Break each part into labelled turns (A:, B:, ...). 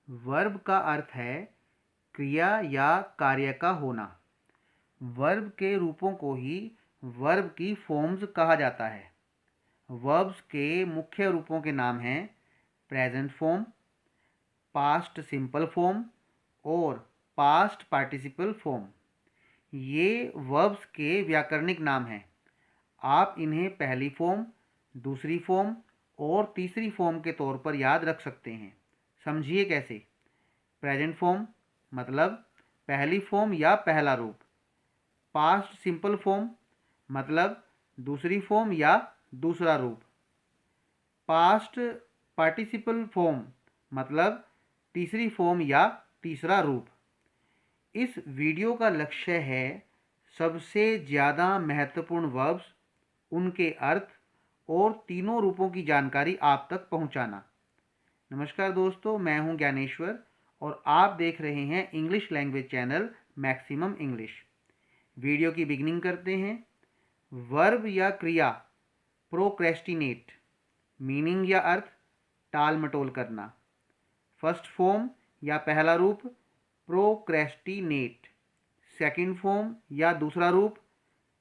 A: Verb का अर्थ है क्रिया या कार्य का होना। वर्ब के रूपों को ही वर्ब की फॉर्म्स कहा जाता है। वर्ब्स के मुख्य रूपों के नाम हैं present form, past simple form और पास्ट पार्टिसिपल फॉर्म। ये वर्ब्स के व्याकरणिक नाम हैं। आप इन्हें पहली फॉर्म, दूसरी फॉर्म और तीसरी फॉर्म के तौर पर याद रख सकते हैं। समझिए कैसे। प्रेजेंट फॉर्म मतलब पहली फॉर्म या पहला रूप। पास्ट सिंपल फॉर्म मतलब दूसरी फॉर्म या दूसरा रूप। पास्ट पार्टिसिपल फॉर्म मतलब तीसरी फॉर्म या तीसरा रूप। इस वीडियो का लक्ष्य है सबसे ज़्यादा महत्वपूर्ण वर्ब्स, उनके अर्थ और तीनों रूपों की जानकारी आप तक पहुंचाना। नमस्कार दोस्तों, मैं हूं ज्ञानेश्वर और आप देख रहे हैं English language channel maximum English. Video की बिगिनिंग करते हैं। वर्ब या क्रिया प्रोक्रेस्टिनेट, मीनिंग या अर्थ टाल मटोल करना। फर्स्ट फॉर्म या पहला रूप प्रोक्रेस्टिनेट, सेकंड फॉर्म या दूसरा रूप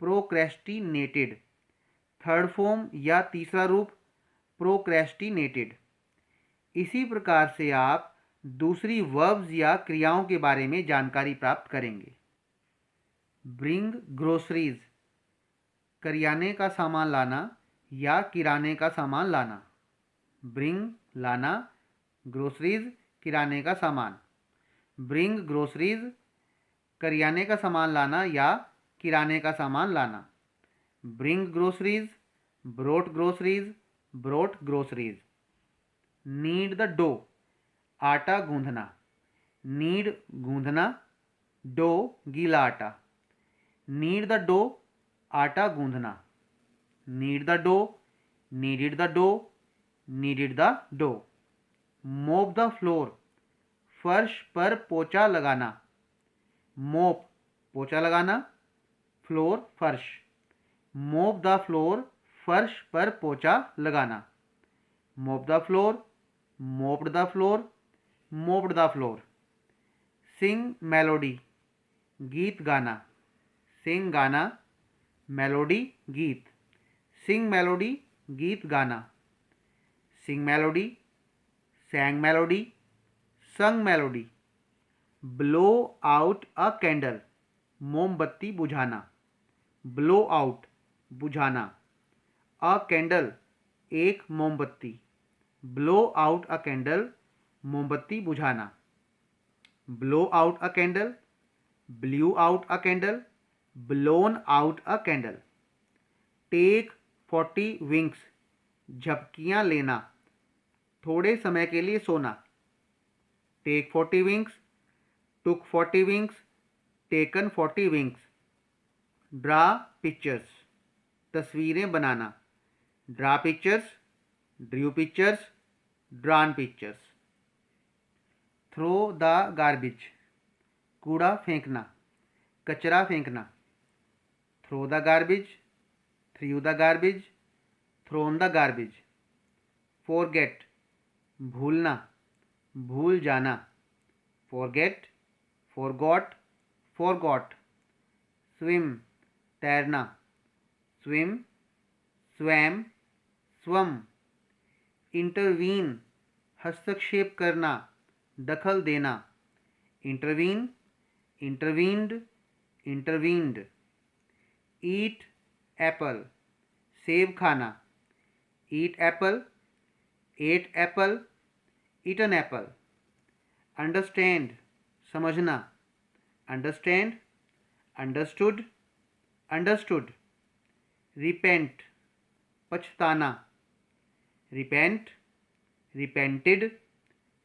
A: प्रोक्रेस्टिनेटेड, थर्ड फॉर्म या तीसरा रूप प्रोक्रेस्टिनेटेड। इसी प्रकार से आप दूसरी वर्ब्स या क्रियाओं के बारे में जानकारी प्राप्त करेंगे। ब्रिंग ग्रोसरीज, करियाने का सामान लाना या किराने का सामान लाना। ब्रिंग लाना, ग्रोसरीज किराने का सामान। ब्रिंग ग्रोसरीज करियाने का सामान लाना या किराने का सामान लाना। Bring groceries, brought groceries, brought groceries. Need the dough, आटा गूंधना। नीड गूंधना, डो गीला आटा। नीड द डो, आटा गूंधना। Knead the dough, kneaded the dough, kneaded the dough. Mop the floor, फर्श पर पोछा लगाना। मोप पोछा लगाना, फ्लोर फर्श। मोप द फ्लोर, फर्श पर पोछा लगाना। Mop the floor, mopped the floor, mopped the floor. Sing melody, गीत गाना। सिंग गाना, मेलोडी गीत। सिंग मेलोडी, गीत गाना। सिंग मेलोडी, सैंग मेलोडी, संग melody. Blow out a candle, मोमबत्ती बुझाना। ब्लो आउट बुझाना, अ कैंडल एक मोमबत्ती। ब्लो आउट अ कैंडल, मोमबत्ती बुझाना। Blow out a candle, blew out a candle, blown out a candle. Take 40 winks, झपकियां लेना, थोड़े समय के लिए सोना। Take 40 winks, took 40 winks, taken 40 winks. Draw pictures, तस्वीरें बनाना। Draw pictures, drew pictures, drawn pictures. Throw the garbage, कूड़ा फेंकना, कचरा फेंकना। Throw the garbage, threw the garbage, thrown the garbage. Forget, भूलना, भूल जाना। Forget, forgot, forgot. स्विम, तैरना। Swim, swam, swum. इंटरवीन, हस्तक्षेप करना, दखल देना। Intervene, intervened, intervened. Eat apple, सेब खाना। Eat apple, ate apple, eaten apple. Understand, समझना। Understand, understood, understood. रिपेंट, पछताना। Repent, repented,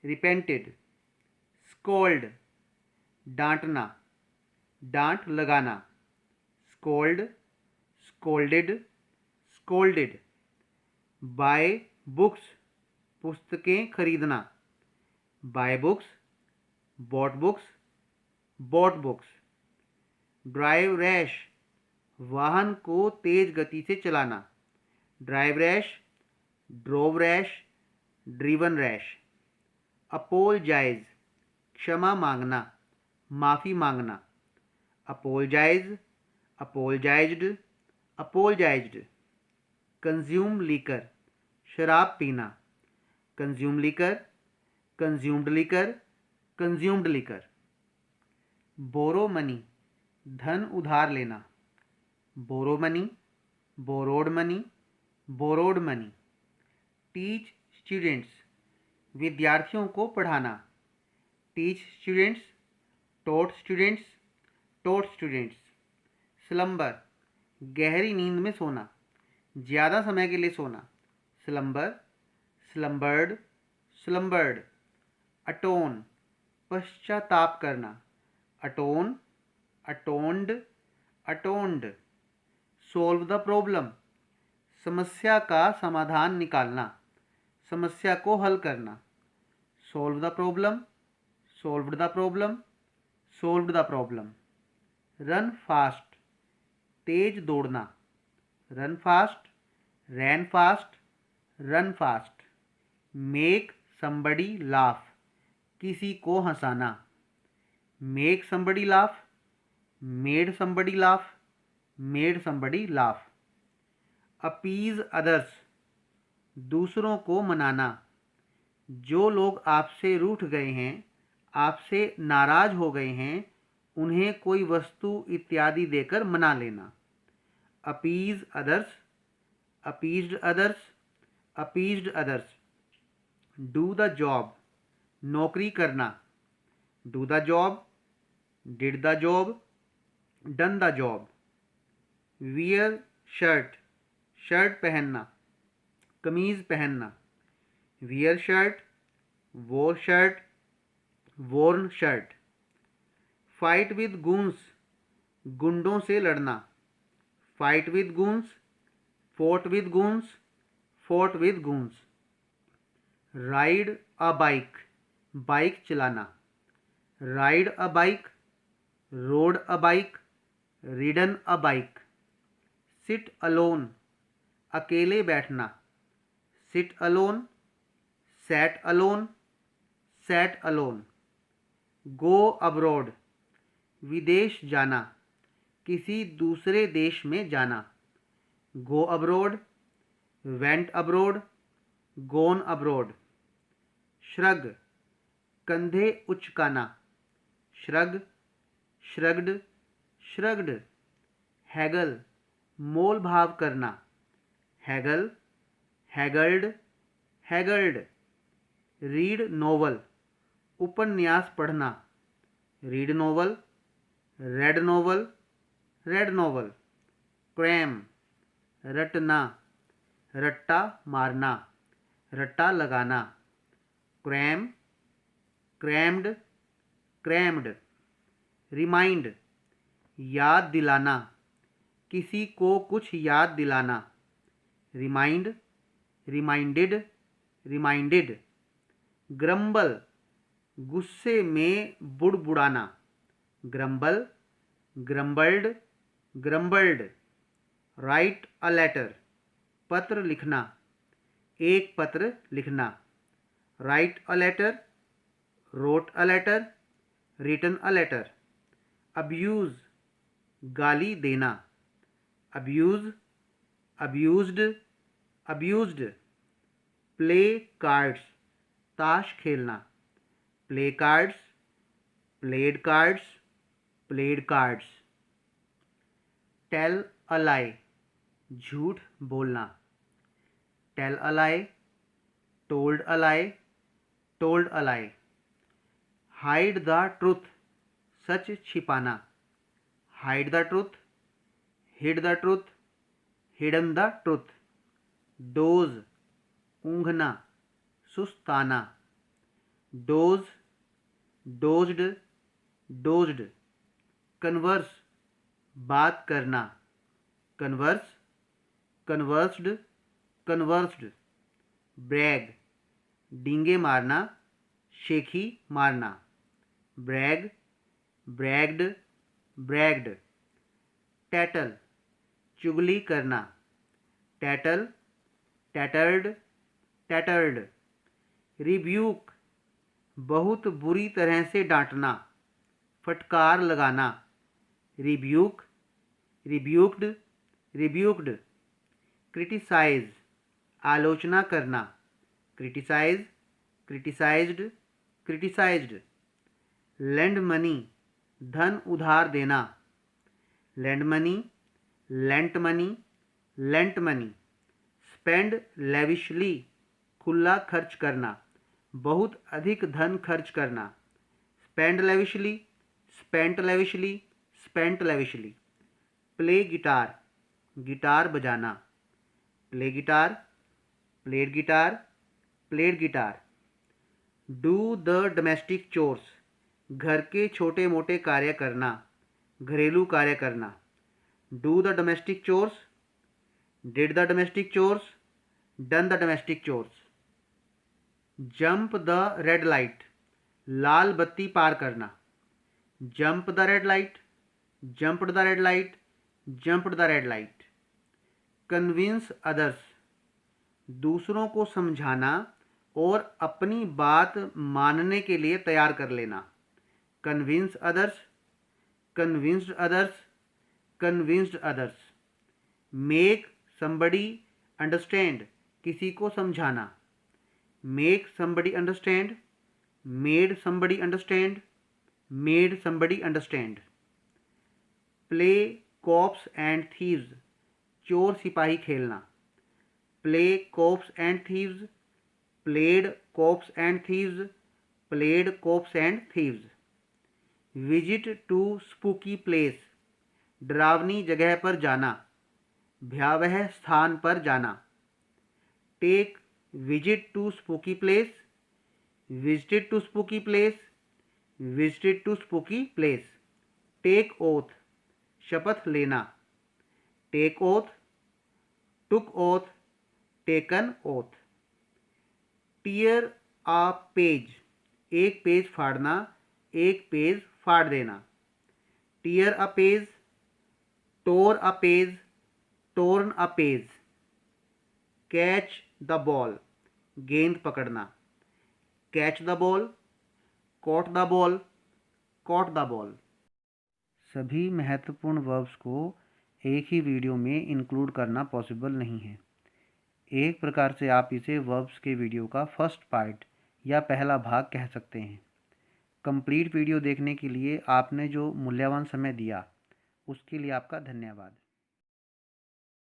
A: repented. स्कोल्ड, डांटना, डांट लगाना। Scold, scolded, scolded. Buy books, पुस्तकें खरीदना। Buy books, bought books, bought books. Drive rash, वाहन को तेज गति से चलाना। Drive rash, drove rash, driven rash. Apologise क्षमा मांगना, माफ़ी मांगना। अपोलजाइज, अपोलजाइज्ड, अपोलजाइज्ड। कंज्यूम लीकर शराब पीना, consume liquor, consumed liquor, consumed liquor. Borrow money धन उधार लेना, borrow money, borrowed money, borrowed money. Teach students विद्यार्थियों को पढ़ाना, teach students, taught students, taught students. Slumber गहरी नींद में सोना, ज़्यादा समय के लिए सोना, स्लम्बर, स्लम्बर्ड, स्लम्बर्ड। अटोन पश्चाताप करना, atone, atoned, atoned. Solve the problem समस्या का समाधान निकालना, समस्या को हल करना। Solve the problem, solved the problem, solved the problem. Run fast तेज दौड़ना, run fast, ran fast, run fast. Make somebody laugh किसी को हंसाना, make somebody laugh, made somebody laugh, made somebody laugh. Appease others दूसरों को मनाना, जो लोग आपसे रूठ गए हैं, आपसे नाराज हो गए हैं, उन्हें कोई वस्तु इत्यादि देकर मना लेना। Appease others, appeased others, appeased others. Do the job नौकरी करना, do the job, did the job, done the job. Wear shirt shirt पहनना, कमीज पहनना, wear shirt, wore shirt, worn shirt. Fight with goons गुंडों से लड़ना, fight with goons, fought with goons, fought with goons. Ride a bike bike चलाना, ride a bike, rode a bike, ridden a bike. Sit alone अकेले बैठना, sit alone, sat alone, sat alone. Go abroad विदेश जाना, किसी दूसरे देश में जाना, go abroad, went abroad, gone abroad. Shrug कंधे उचकाना, श्रग, श्रग्ड, श्रग्ड। हैगल मोल भाव करना, haggle, haggled, haggled. Read novel उपन्यास पढ़ना, read novel, read novel, read novel. Cram रटना, रट्टा मारना, रट्टा लगाना, क्रैम, क्रैम्ड, क्रैम्ड। रिमाइंड याद दिलाना, किसी को कुछ याद दिलाना, रिमाइंड, रिमाइंडेड, रिमाइंडेड। ग्रम्बल गुस्से में बुड़बुड़ाना, grumble, grumbled, grumbled. Write a letter पत्र लिखना, एक पत्र लिखना, write a letter, wrote a letter, written a letter. Abuse गाली देना, abuse, abused, abused. Play cards ताश खेलना, play cards, played cards, played cards. Tell a lie झूठ बोलना, tell a lie, told a lie, told a lie. Hide the truth सच छिपाना, hide the truth, hid the truth, hidden the truth. Dose ऊँघना, सुस्ताना, dose, dozed, dozed. Converse बात करना, converse, conversed, conversed. Bragg डींगे मारना, शेखी मारना, Bragg, ब्रैग्ड, ब्रैग्ड। Tattle चुगली करना, tattle, tattered, tattered. Rebuke बहुत बुरी तरह से डांटना, फटकार लगाना। Rebuke, rebuked, rebuked. क्रिटिसाइज, आलोचना करना। Criticise, criticised, criticised. Lend money, धन उधार देना। Lend money, lent money, lent money. Spend lavishly, खुला खर्च करना, बहुत अधिक धन खर्च करना। Spend lavishly, spent lavishly, spent lavishly. Play guitar, guitar बजाना। Play guitar, played guitar, played guitar. Do the domestic chores, घर के छोटे मोटे कार्य करना, घरेलू कार्य करना। Do the domestic chores, did the domestic chores, done the domestic chores. Jump the red light, लाल बत्ती पार करना। Jump the red light, jumped the red light, jumped the red light. Convince others, दूसरों को समझाना और अपनी बात मानने के लिए तैयार कर लेना। Convince others, convinced others, convinced others. Make somebody understand, किसी को समझाना। Make somebody understand, made somebody understand, made somebody understand. Play cops and thieves, चोर सिपाही खेलना। Play cops and thieves, played cops and thieves, played cops and thieves. Visit to spooky place, डरावनी जगह पर जाना, भयावह स्थान पर जाना। Take visit to spooky place, visited to spooky place, visited to spooky place. Take oath, शपथ लेना। Take oath, took oath, taken oath. Tear a page, एक पेज फाड़ना, एक पेज फाड़ देना। Tear a page, tore a page, torn a page. Catch the ball, गेंद पकड़ना। Catch the ball, caught the ball, caught the ball. सभी महत्वपूर्ण verbs को एक ही वीडियो में इंक्लूड करना पॉसिबल नहीं है। एक प्रकार से आप इसे वर्ब्स के वीडियो का फर्स्ट पार्ट या पहला भाग कह सकते हैं। कंप्लीट वीडियो देखने के लिए आपने जो मूल्यवान समय दिया उसके लिए आपका धन्यवाद।